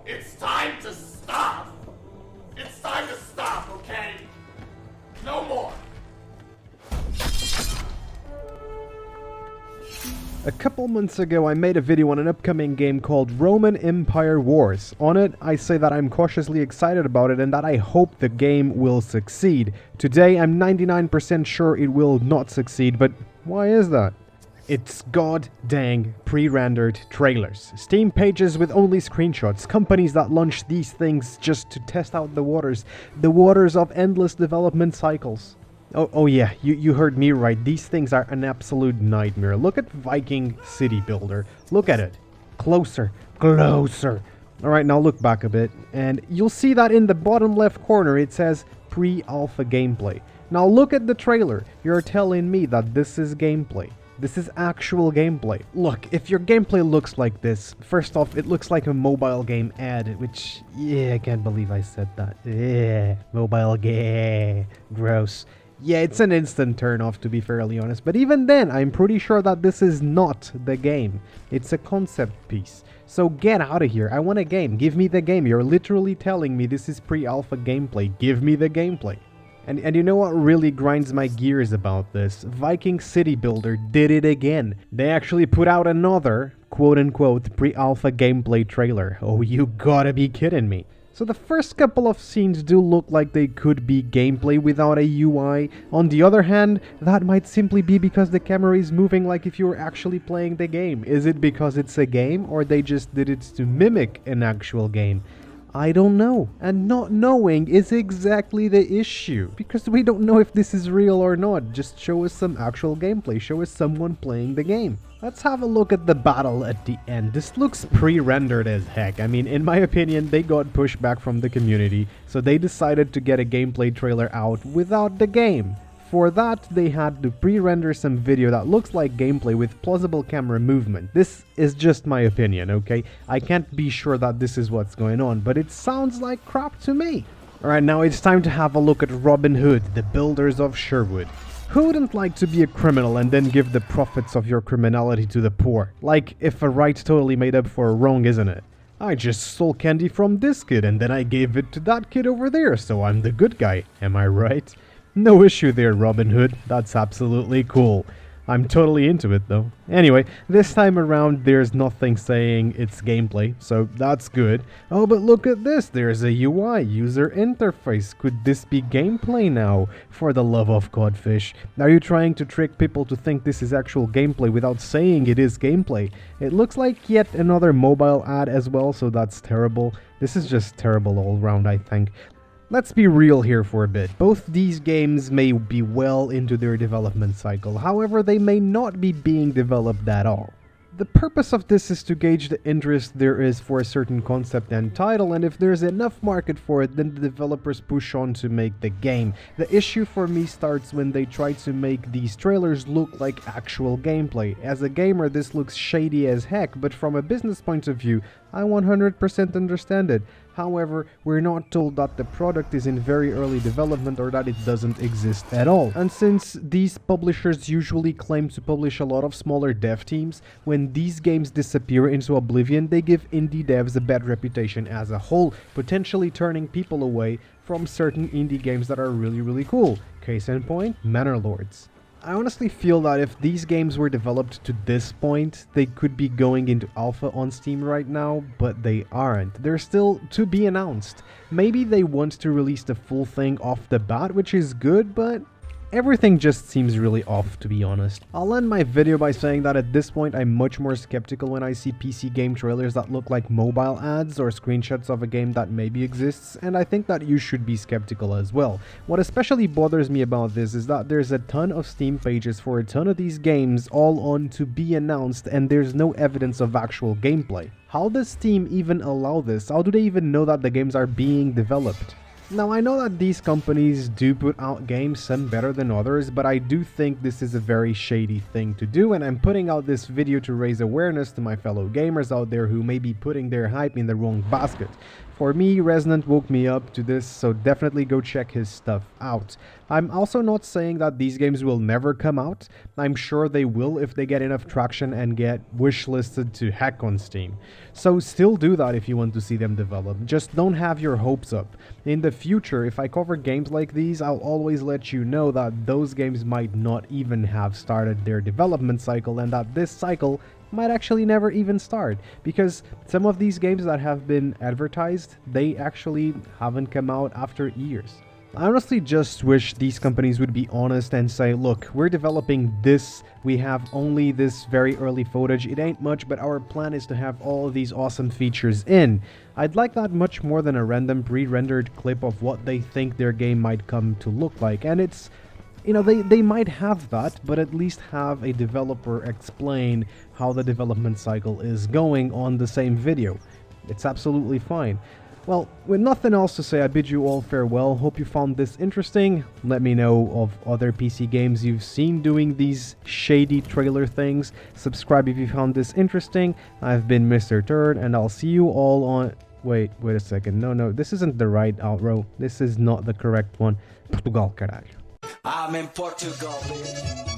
It's time to stop! It's time to stop, okay? No more! A couple months ago I made a video on an upcoming game called Roman Empire Wars. On it, I say that I'm cautiously excited about it and that I hope the game will succeed. Today I'm 99% sure it will not succeed, but why is that? It's god dang pre-rendered trailers. Steam pages with only screenshots. Companies that launch these things just to test out the waters of endless development cycles. Oh yeah, you heard me right. These things are an absolute nightmare. Look at Viking City Builder. Look at it. Closer. Closer. Alright, now look back a bit. And you'll see that in the bottom left corner it says pre-alpha gameplay. Now look at the trailer. You're telling me that this is gameplay. This is actual gameplay. Look, if your gameplay looks like this, first off, it looks like a mobile game ad, which, yeah, I can't believe I said that. Yeah, mobile game. Gross. Yeah, it's an instant turn off, to be fairly honest, but even then, I'm pretty sure that this is not the game. It's a concept piece. So get out of here. I want a game. Give me the game. You're literally telling me this is pre-alpha gameplay. Give me the gameplay. And you know what really grinds my gears about this? Viking City Builder did it again. They actually put out another, quote-unquote, pre-alpha gameplay trailer. Oh, you gotta be kidding me. So the first couple of scenes do look like they could be gameplay without a UI. On the other hand, that might simply be because the camera is moving like if you were actually playing the game. Is it because it's a game, or they just did it to mimic an actual game? I don't know. And not knowing is exactly the issue. Because we don't know if this is real or not. Just show us some actual gameplay. Show us someone playing the game. Let's have a look at the battle at the end. This looks pre-rendered as heck. I mean, in my opinion, they got pushback from the community, so they decided to get a gameplay trailer out without the game. For that, they had to pre-render some video that looks like gameplay with plausible camera movement. This is just my opinion, okay? I can't be sure that this is what's going on, but it sounds like crap to me. Alright, now it's time to have a look at Robin Hood, the builders of Sherwood. Who wouldn't like to be a criminal and then give the profits of your criminality to the poor? Like, if a right totally made up for a wrong, isn't it? I just stole candy from this kid and then I gave it to that kid over there, so I'm the good guy. Am I right? No issue there, Robin Hood. That's absolutely cool. I'm totally into it, though. Anyway, this time around, there's nothing saying it's gameplay, so that's good. Oh, but look at this. There's a UI, user interface. Could this be gameplay now? For the love of codfish. Are you trying to trick people to think this is actual gameplay without saying it is gameplay? It looks like yet another mobile ad as well, so that's terrible. This is just terrible all around, I think. Let's be real here for a bit. Both these games may be well into their development cycle, however they may not be being developed at all. The purpose of this is to gauge the interest there is for a certain concept and title, and if there's enough market for it, then the developers push on to make the game. The issue for me starts when they try to make these trailers look like actual gameplay. As a gamer, this looks shady as heck, but from a business point of view, I 100% understand it. However, we're not told that the product is in very early development or that it doesn't exist at all. And since these publishers usually claim to publish a lot of smaller dev teams, when these games disappear into oblivion, they give indie devs a bad reputation as a whole, potentially turning people away from certain indie games that are really cool. Case in point, Manor Lords. I honestly feel that if these games were developed to this point, they could be going into alpha on Steam right now, but they aren't. They're still to be announced. Maybe they want to release the full thing off the bat, which is good, but everything just seems really off, to be honest. I'll end my video by saying that at this point I'm much more skeptical when I see PC game trailers that look like mobile ads or screenshots of a game that maybe exists, and I think that you should be skeptical as well. What especially bothers me about this is that there's a ton of Steam pages for a ton of these games all on to be announced, and there's no evidence of actual gameplay. How does Steam even allow this? How do they even know that the games are being developed? Now, I know that these companies do put out games, some better than others, but I do think this is a very shady thing to do, and I'm putting out this video to raise awareness to my fellow gamers out there who may be putting their hype in the wrong basket. For me, Reasonant woke me up to this, so definitely go check his stuff out. I'm also not saying that these games will never come out. I'm sure they will if they get enough traction and get wishlisted to heck on Steam. So still do that if you want to see them develop. Just don't have your hopes up. In the future, if I cover games like these, I'll always let you know that those games might not even have started their development cycle, and that this cycle might actually never even start, because some of these games that have been advertised, they actually haven't come out after years. I honestly just wish these companies would be honest and say, look, we're developing this, we have only this very early footage, it ain't much, but our plan is to have all of these awesome features in. I'd like that much more than a random pre-rendered clip of what they think their game might come to look like, and it's, you know, they might have that, but at least have a developer explain how the development cycle is going on the same video. It's absolutely fine. Well, with nothing else to say, I bid you all farewell. Hope you found this interesting. Let me know of other PC games you've seen doing these shady trailer things. Subscribe if you found this interesting. I've been Mr. Turd, and I'll see you all on... Wait a second. No, this isn't the right outro. This is not the correct one. Portugal, caralho. I'm in Portugal, baby.